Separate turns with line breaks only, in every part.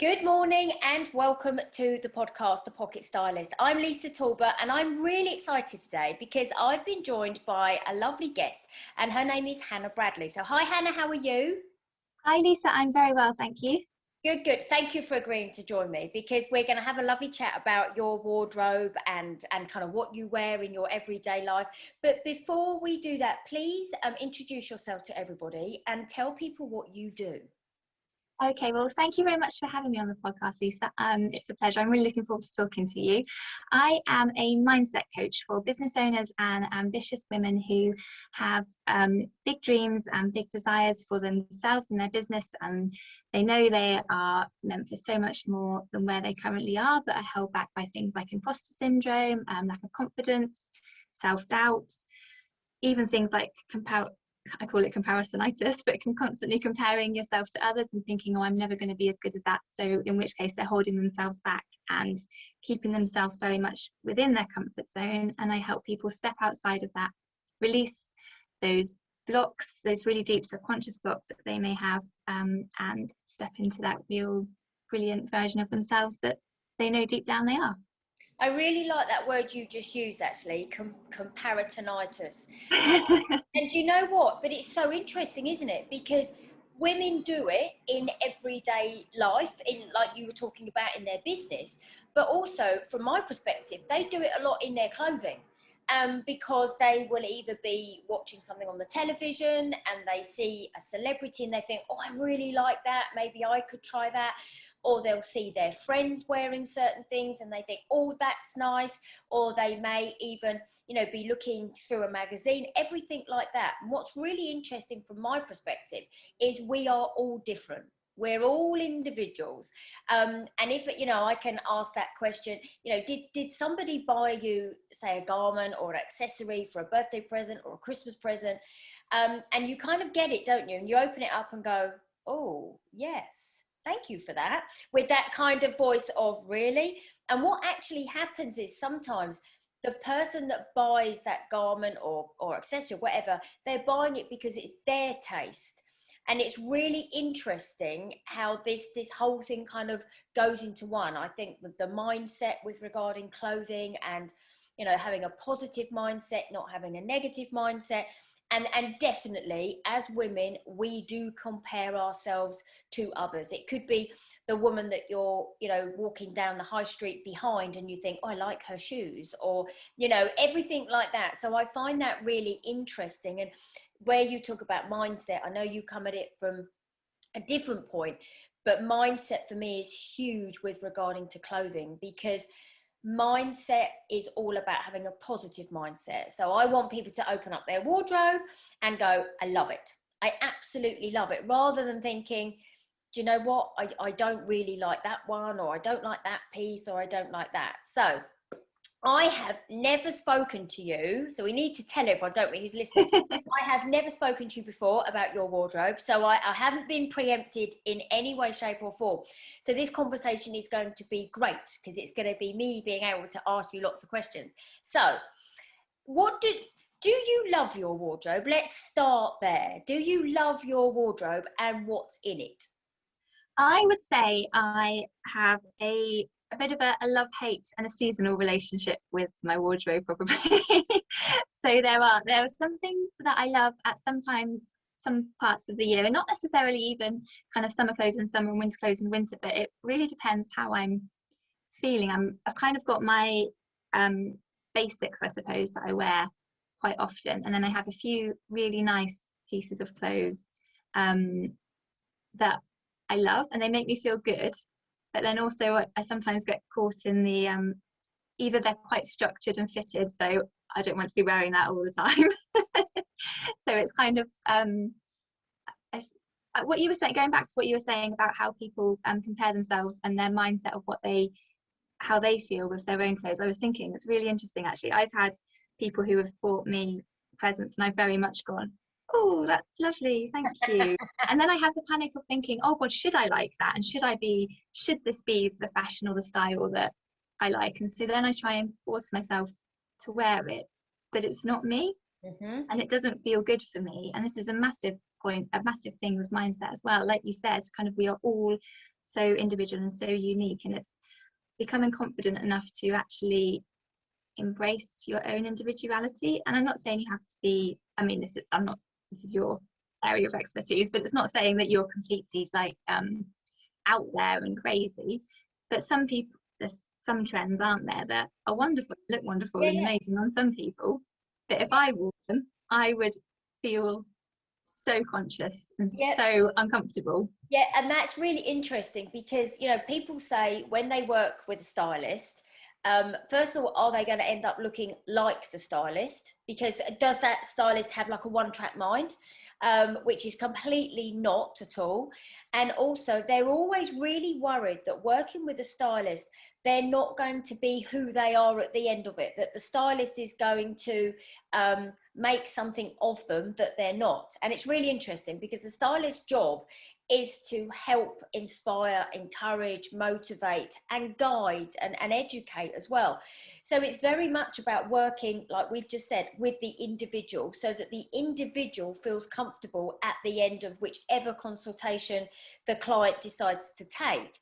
Good morning and welcome to the podcast, The Pocket Stylist. I'm Lisa Talbot and I'm really excited today because I've been joined by a lovely guest and her name is Hannah Bradley. So hi Hannah, how are you?
Hi Lisa, I'm very well, thank you.
Good. Thank you for agreeing to join me because we're going to have a lovely chat about your wardrobe and kind of what you wear in your everyday life. But before we do that, please introduce yourself to everybody and tell people what you do.
Okay, well, thank you very much for having me on the podcast, Lisa. It's a pleasure. I'm really looking forward to talking to you. I am a mindset coach for business owners and ambitious women who have big dreams and big desires for themselves and their business. And they know they are meant for so much more than where they currently are, but are held back by things like imposter syndrome, lack of confidence, self-doubt, even things like I call it comparisonitis, but constantly comparing yourself to others and thinking, oh, I'm never going to be as good as that. So in which case they're holding themselves back and keeping themselves very much within their comfort zone. And I help people step outside of that, release those blocks, those really deep subconscious blocks that they may have, and step into that real brilliant version of themselves that they know deep down they are.
I really like that word you just used, actually, comparisonitis. And you know what? But it's so interesting, isn't it? Because women do it in everyday life, in like you were talking about in their business, but also from my perspective, they do it a lot in their clothing. Because they will either be watching something on the television and they see a celebrity and they think, oh, I really like that, maybe I could try that. Or they'll see their friends wearing certain things and they think, oh, that's nice. Or they may even, be looking through a magazine, everything like that. And what's really interesting from my perspective is we are all different. We're all individuals. And if, I can ask that question, did somebody buy you, say, a garment or an accessory for a birthday present or a Christmas present? And you kind of get it, don't you? And you open it up and go, oh, yes. Thank you for that, with that kind of voice of really. And what actually happens is sometimes the person that buys that garment or accessory, whatever, they're buying it because it's their taste. And it's really interesting how this whole thing kind of goes into one. I think with the mindset with regarding clothing and, having a positive mindset, not having a negative mindset. And definitely, as women, we do compare ourselves to others. It could be the woman that you're, walking down the high street behind and you think, oh, I like her shoes, or, everything like that. So I find that really interesting. And where you talk about mindset, I know you come at it from a different point, but mindset for me is huge with regarding to clothing, because mindset is all about having a positive mindset. So I want people to open up their wardrobe and go, I love it. I absolutely love it, rather than thinking, do you know what? I don't really like that one, or I don't like that piece, or I don't like that. So I have never spoken to you, so we need to tell everyone, don't we, who's listening? I have never spoken to you before about your wardrobe, so I haven't been preempted in any way, shape or form. So this conversation is going to be great, because it's going to be me being able to ask you lots of questions. So do you love your wardrobe? Let's start there. Do you love your wardrobe and what's in it?
I would say I have a bit of a love-hate and a seasonal relationship with my wardrobe, probably. So there are some things that I love at some parts of the year, and not necessarily even kind of summer clothes in summer and winter clothes in winter, but it really depends how I'm feeling. I've kind of got my basics, I suppose, that I wear quite often, and then I have a few really nice pieces of clothes that I love, and they make me feel good. But then also I sometimes get caught in the either they're quite structured and fitted, so I don't want to be wearing that all the time. So it's kind of what you were saying, going back to what you were saying about how people compare themselves and their mindset of how they feel with their own clothes. I was thinking it's really interesting, actually. I've had people who have bought me presents and I've very much gone, oh, that's lovely, thank you. And then I have the panic of thinking, oh God, should I like that? And should this be the fashion or the style that I like? And so then I try and force myself to wear it, but it's not me. Mm-hmm. And it doesn't feel good for me. And this is a massive thing with mindset as well. Like you said, kind of we are all so individual and so unique, and it's becoming confident enough to actually embrace your own individuality. And I'm not saying you have to be, I mean, this is your area of expertise, but it's not saying that you're completely like out there and crazy. But some people, there's some trends, aren't there, that are wonderful, look wonderful and amazing on some people, but if I wore them, I would feel so conscious and so uncomfortable.
Yeah, and that's really interesting because, you know, people say when they work with a stylist, first of all, are they going to end up looking like the stylist? Because does that stylist have like a one-track mind, which is completely not at all. And also, they're always really worried that working with a stylist, they're not going to be who they are at the end of it, that the stylist is going to make something of them that they're not. And it's really interesting because the stylist's job is to help, inspire, encourage, motivate, and guide and educate as well. So it's very much about working, like we've just said, with the individual, so that the individual feels comfortable at the end of whichever consultation the client decides to take.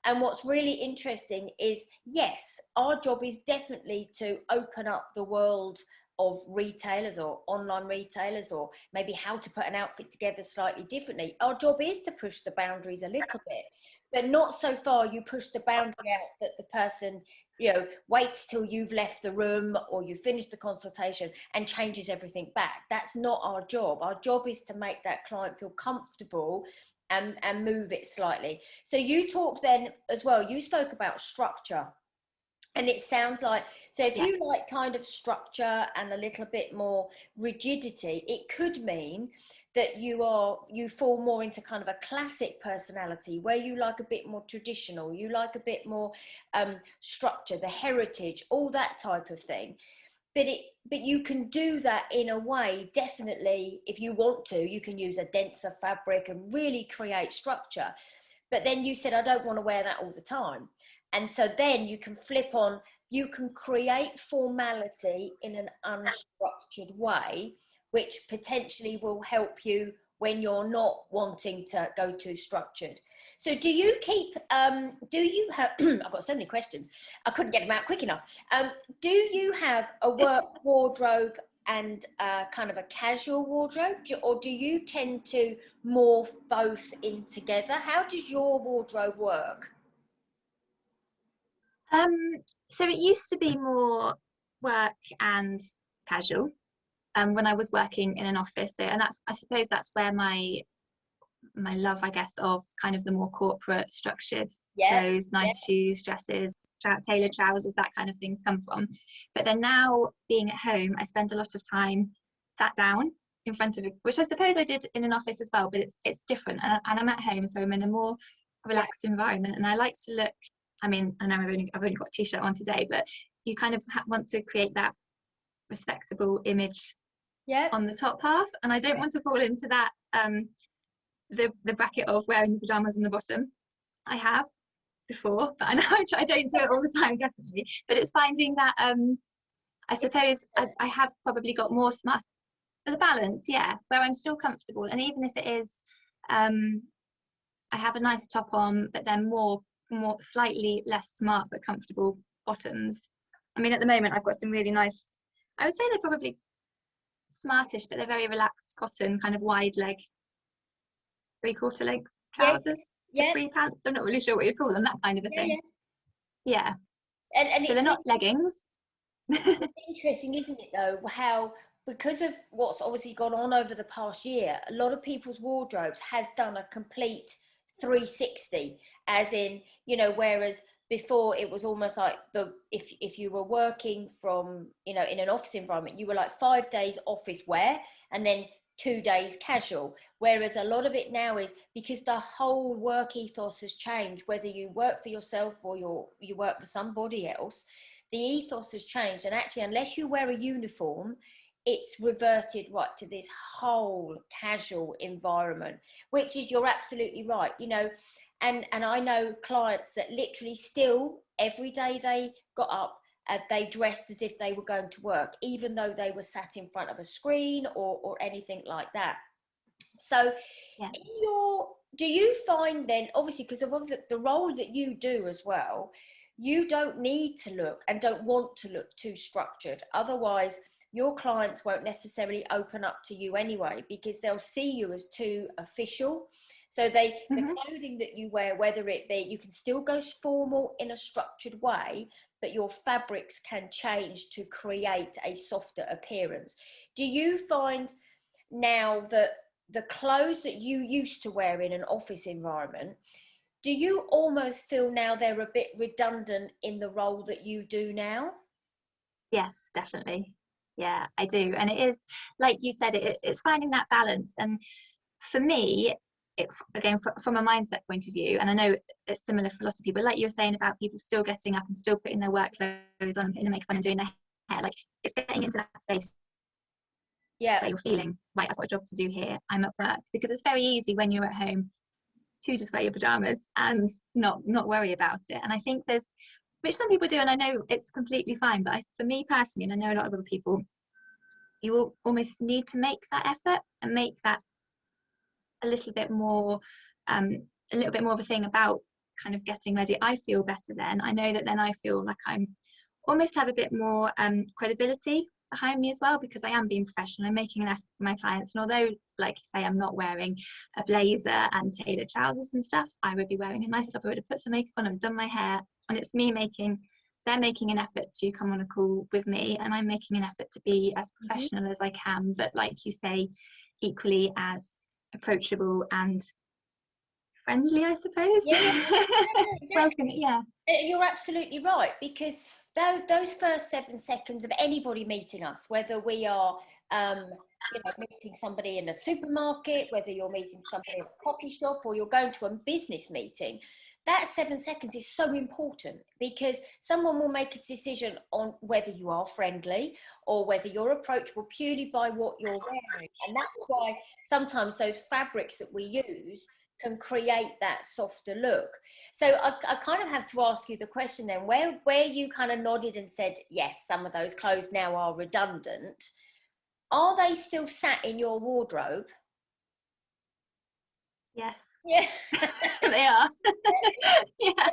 And what's really interesting is, yes, our job is definitely to open up the world of retailers or online retailers, or maybe how to put an outfit together slightly differently. Our job is to push the boundaries a little bit, but not so far you push the boundary out that the person, you know, waits till you've left the room or you finish the consultation and changes everything back. That's not our job. Our job is to make that client feel comfortable and move it slightly. So you talked then as well, you spoke about structure. And it sounds like, so if you like kind of structure and a little bit more rigidity, it could mean that you fall more into kind of a classic personality where you like a bit more traditional, you like a bit more structure, the heritage, all that type of thing. But you can do that in a way, definitely, if you want to, you can use a denser fabric and really create structure. But then you said, I don't want to wear that all the time. And so then you can flip on, you can create formality in an unstructured way, which potentially will help you when you're not wanting to go too structured. So do you keep, do you have, I've got so many questions, I couldn't get them out quick enough. Do you have a work wardrobe and kind of a casual wardrobe, or do you tend to morph both in together? How does your wardrobe work?
So it used to be more work and casual when I was working in an office. So, and that's, I suppose that's where my love, I guess, of kind of the more corporate structured clothes, nice shoes, dresses, tailored trousers, that kind of things come from. But then now being at home, I spend a lot of time sat down in front of it, which I suppose I did in an office as well, but it's different. And I'm at home, so I'm in a more relaxed environment, and I like to look, I mean, I know I've only got a t-shirt on today, but you kind of want to create that respectable image on the top half, and I don't want to fall into that the bracket of wearing the pajamas on the bottom. I have before, but I know I don't do it all the time, definitely. But it's finding that I suppose I have probably got more smart, the balance, where I'm still comfortable, and even if it is I have a nice top on, but then more slightly less smart but comfortable bottoms. I mean, at the moment I've got some really nice, I would say they're probably smartish, but they're very relaxed cotton, kind of wide leg, 3/4 length trousers, free pants. I'm not really sure what you'd call them, that kind of a thing. And so they're not leggings.
Interesting, isn't it, though, how because of what's obviously gone on over the past year, a lot of people's wardrobes has done a complete 360, as in, you know, whereas before it was almost like if you were working from, you know, in an office environment, you were like 5 days office wear and then 2 days casual, whereas a lot of it now is because the whole work ethos has changed, whether you work for yourself or you work for somebody else, the ethos has changed, and actually unless you wear a uniform, it's reverted right to this whole casual environment, which is, you're absolutely right, you know. And I know clients that literally still every day they got up, they dressed as if they were going to work, even though they were sat in front of a screen or anything like that. So
Yeah.
do you find then, obviously because of the role that you do as well, you don't need to look and don't want to look too structured, otherwise your clients won't necessarily open up to you anyway, because they'll see you as too official. So the clothing that you wear, whether it be, you can still go formal in a structured way, but your fabrics can change to create a softer appearance. Do you find now that the clothes that you used to wear in an office environment, do you almost feel now they're a bit redundant in the role that you do now?
Yes, definitely. Yeah, I do. And it is, like you said, it's finding that balance. And for me, again, from a mindset point of view, and I know it's similar for a lot of people, like you were saying about people still getting up and still putting their work clothes on, putting the makeup on and doing their hair, like it's getting into that space
Yeah.
where you're feeling, right, I've got a job to do here, I'm at work. Because it's very easy when you're at home to just wear your pajamas and not worry about it. And I think there's, which some people do, and I know it's completely fine, but for me personally, and I know a lot of other people, you will almost need to make that effort and make that a little bit more of a thing about kind of getting ready. I feel better then. I know that then I feel like I'm almost have a bit more credibility behind me as well, because I am being professional. I'm making an effort for my clients, and although, like you say, I'm not wearing a blazer and tailored trousers and stuff, I would be wearing a nice top. I would have put some makeup on, I've done my hair, and it's me they're making an effort to come on a call with me, and I'm making an effort to be as professional as I can, but like you say, equally as approachable and friendly, I suppose.
Yeah.
Welcome, yeah.
You're absolutely right, because those first 7 seconds of anybody meeting us, whether we are meeting somebody in a supermarket, whether you're meeting somebody in a coffee shop, or you're going to a business meeting, that 7 seconds is so important, because someone will make a decision on whether you are friendly or whether you're approachable purely by what you're wearing. And that's why sometimes those fabrics that we use can create that softer look. So I kind of have to ask you the question then, where you kind of nodded and said, yes, some of those clothes now are redundant. Are they still sat in your wardrobe?
Yes.
Yeah.
They are. Yeah.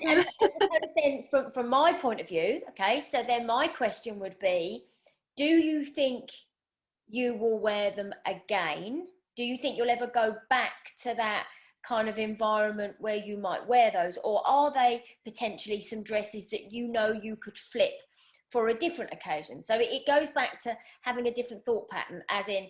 And I suppose then from my point of view, okay, so then my question would be, do you think you will wear them again? Do you think you'll ever go back to that kind of environment where you might wear those? Or are they potentially some dresses that you could flip for a different occasion? So it goes back to having a different thought pattern, as in,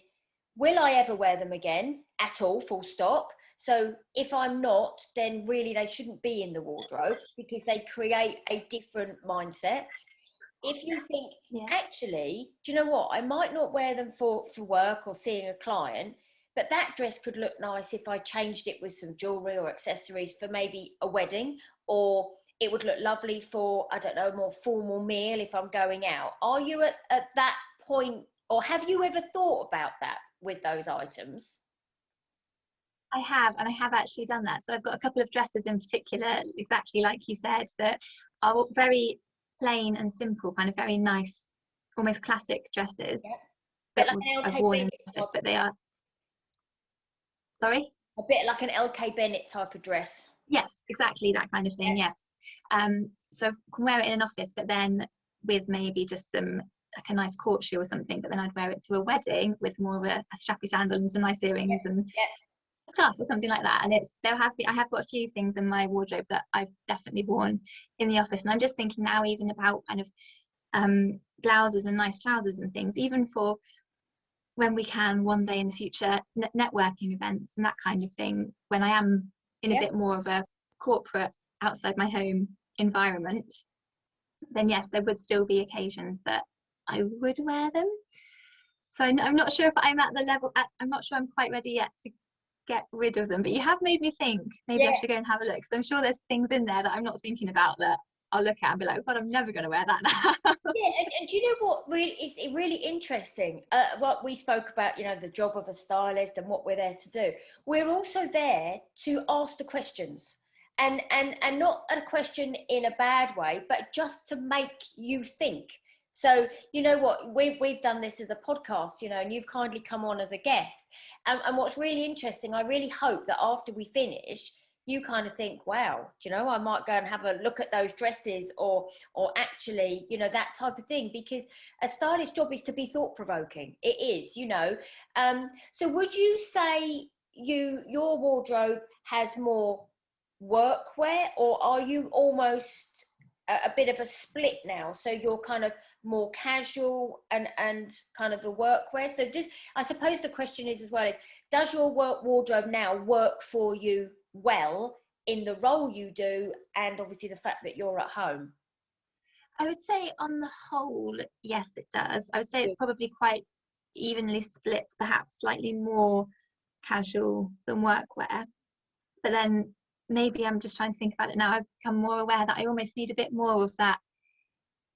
will I ever wear them again at all, full stop? So if I'm not, then really they shouldn't be in the wardrobe, because they create a different mindset. If you think, actually, do you know what, I might not wear them for work or seeing a client, but that dress could look nice if I changed it with some jewelry or accessories for maybe a wedding, or it would look lovely for, I don't know, a more formal meal if I'm going out. Are you at that point, or have you ever thought about that with those items?
I have, and I have actually done that. So I've got a couple of dresses in particular, exactly like you said, that are very plain and simple, kind of very nice, almost classic dresses.
Yeah.
That
Like an
I've
LK
worn in
Bennett
the office,
type,
but they are, sorry?
a bit like an LK Bennett type of dress.
Yes, exactly that kind of thing, yes. So I can wear it in an office, but then with maybe just some, like a nice court shoe or something, but then I'd wear it to a wedding with more of a strappy sandal and some nice earrings and scarf or something like that. And I have got a few things in my wardrobe that I've definitely worn in the office. And I'm just thinking now even about kind of blouses and nice trousers and things, even for when we can one day in the future, networking events and that kind of thing, when I am in a bit more of a corporate, outside my home environment, then yes, there would still be occasions that I would wear them. So I'm not sure if I'm at the level, I'm not sure I'm quite ready yet to get rid of them, but you have made me think maybe I should go and have a look, because I'm sure there's things in there that I'm not thinking about that I'll look at and be like, God, I'm never going to wear that now.
Yeah, and do you know what really is really interesting? What we spoke about, the job of a stylist and what we're there to do. We're also there to ask the questions, and not a question in a bad way, but just to make you think. So, you know what, we've done this as a podcast, you know, and you've kindly come on as a guest. And what's really interesting, I really hope that after we finish, you kind of think, wow, do you know, I might go and have a look at those dresses, or actually, you know, that type of thing, because a stylist's job is to be thought-provoking. It is, you know. So would you say your wardrobe has more workwear, or are you almost a bit of a split now? So you're kind of more casual and kind of the workwear. So I suppose the question is as well is, does your wardrobe now work for you well in the role you do, and obviously the fact that you're at home?
I would say on the whole, yes, it does. I would say it's probably quite evenly split, perhaps slightly more casual than workwear. But then maybe I'm just trying to think about it now. I've become more aware that I almost need a bit more of that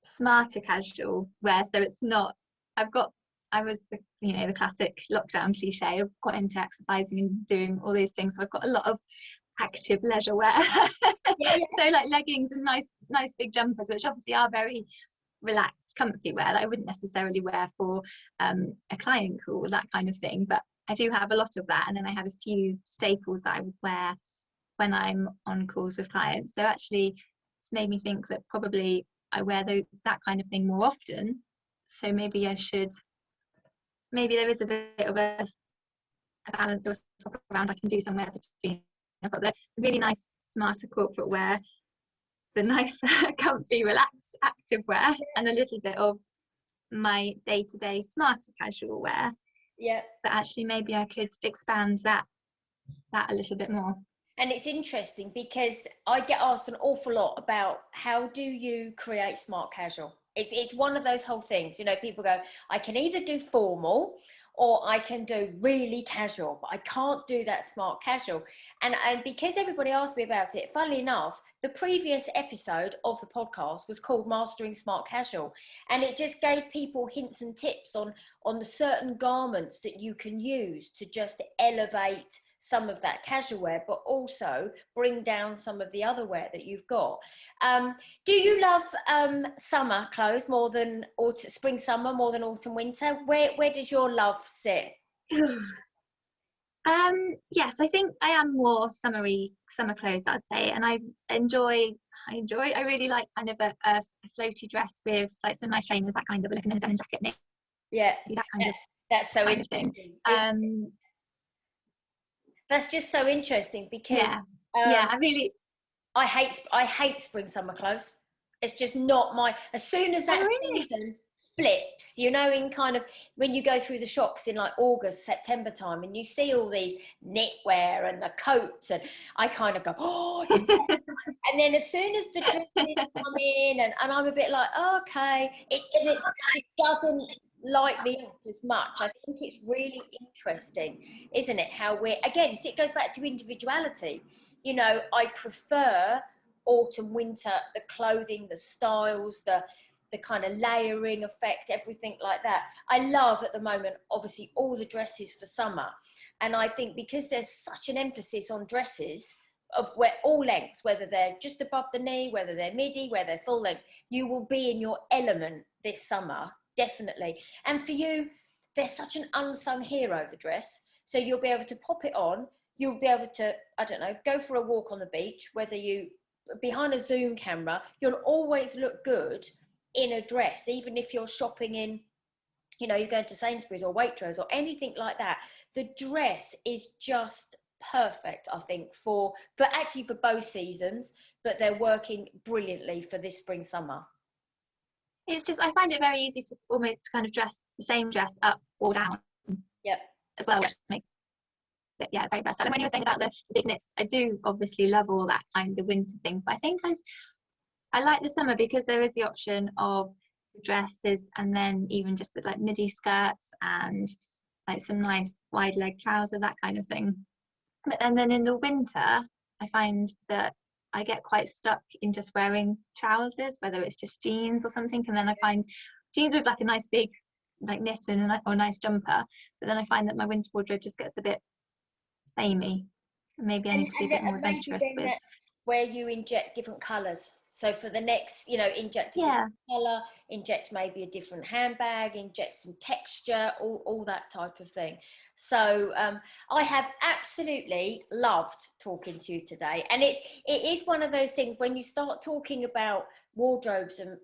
smarter casual wear. So it's not, I was the, you know, the classic lockdown cliche. I've got into exercising and doing all these things. So I've got a lot of active leisure wear. So like leggings and nice big jumpers, which obviously are very relaxed, comfy wear that I wouldn't necessarily wear for a client call, that kind of thing. But I do have a lot of that, and then I have a few staples that I would wear when I'm on calls with clients. So actually, it's made me think that probably I wear that kind of thing more often. So maybe there is a bit of a balance or swap around I can do somewhere between. I've got the really nice, smarter corporate wear, the nice, comfy, relaxed, active wear, and a little bit of my day-to-day smarter casual wear.
Yeah.
But actually, maybe I could expand that a little bit more.
And it's interesting because I get asked an awful lot about how do you create smart casual. It's one of those whole things, you know, people go, I can either do formal or I can do really casual, but I can't do that smart casual. And because everybody asked me about it, funnily enough, the previous episode of the podcast was called Mastering Smart Casual. And it just gave people hints and tips on the certain garments that you can use to just elevate some of that casual wear, but also bring down some of the other wear that you've got. Do you love summer clothes more than spring, summer more than autumn, winter? Where does your love sit?
Yes, I think I am more summer clothes, I'd say, and I really like kind of a floaty dress with like some nice trainers, that kind of look, and then a denim jacket, maybe that kind of
that's so
kind
interesting.
of thing.
That's just so interesting because I hate spring summer clothes. It's just not my. As soon as that season flips, you know, in kind of when you go through the shops in like August, September time, and you see all these knitwear and the coats, and I kind of go, oh. And then as soon as the dresses come in, and I'm a bit like, oh, okay, it doesn't light me up as much. I think it's really interesting, isn't it? How it goes back to individuality. You know, I prefer autumn, winter, the clothing, the styles, the kind of layering effect, everything like that. I love at the moment, obviously, all the dresses for summer. And I think because there's such an emphasis on dresses of all lengths, whether they're just above the knee, whether they're midi, whether they're full length, you will be in your element this summer. Definitely. And for you, there's such an unsung hero, the dress. So you'll be able to pop it on. You'll be able to, I don't know, go for a walk on the beach, whether you behind a Zoom camera, you'll always look good in a dress, even if you're shopping in, you know, you're going to Sainsbury's or Waitrose or anything like that. The dress is just perfect, I think, for both seasons, but they're working brilliantly for this spring, summer.
It's just, I find it very easy to almost kind of dress the same dress up or down.
Yep.
As well, which makes it, very versatile. And when you were saying about the big knits, I do obviously love all that kind of winter things, but I think I like the summer because there is the option of the dresses and then even just with like midi skirts and like some nice wide leg trouser, that kind of thing. And then in the winter, I find that I get quite stuck in just wearing trousers, whether it's just jeans or something, and then I find jeans with like a nice big like knit and or a nice jumper, but then I find that my winter wardrobe just gets a bit samey. Maybe I need to be a bit more adventurous with
where you inject different colours. So for the next, you know, inject a
Yeah.
different colour, inject maybe a different handbag, inject some texture, all that type of thing. So I have absolutely loved talking to you today. And it is one of those things when you start talking about wardrobes, and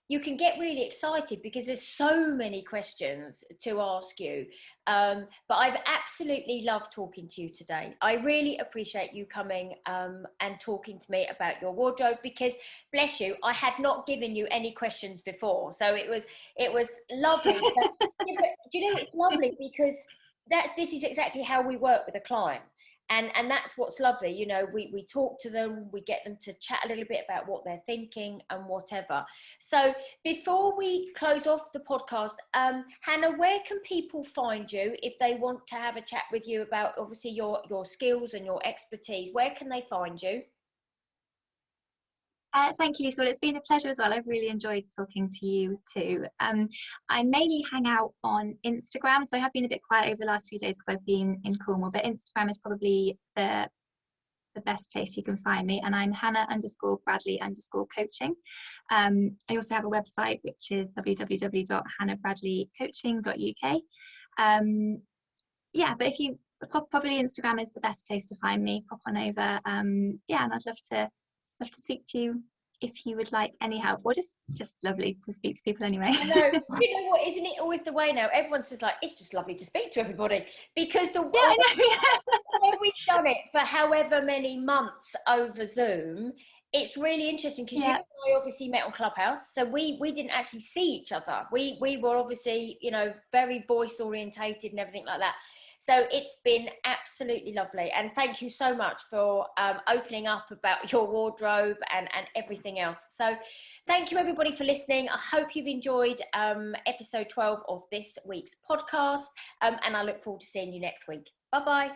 you can get really excited because there's so many questions to ask you. But I've absolutely loved talking to you today. I really appreciate you coming and talking to me about your wardrobe, because bless you, I had not given you any questions before. So it was lovely. But, yeah, but do you know, it's lovely because this is exactly how we work with a client. And that's what's lovely, you know, we talk to them, we get them to chat a little bit about what they're thinking and whatever. So before we close off the podcast, Hannah, where can people find you if they want to have a chat with you about obviously your skills and your expertise? Where can they find you?
Thank you, Lisa. Well, it's been a pleasure as well. I've really enjoyed talking to you too. I mainly hang out on Instagram, so I have been a bit quiet over the last few days because I've been in Cornwall, but Instagram is probably the best place you can find me, and I'm Hannah_Bradley_coaching. I also have a website which is www.hannahbradleycoaching.uk. Yeah, but if you probably Instagram is the best place to find me. Pop on over. Yeah, and I'd love to speak to you if you would like any help, or just lovely to speak to people anyway.
I know. You know what? Isn't it always the way now? Everyone's just like, it's just lovely to speak to everybody, because
Yeah, I know.
when we've done it for however many months over Zoom, it's really interesting because you
Yeah.
and I obviously met on Clubhouse, so we didn't actually see each other. We were obviously, you know, very voice orientated and everything like that. So it's been absolutely lovely, and thank you so much for opening up about your wardrobe and everything else. So thank you everybody for listening. I hope you've enjoyed episode 12 of this week's podcast, and I look forward to seeing you next week. Bye bye.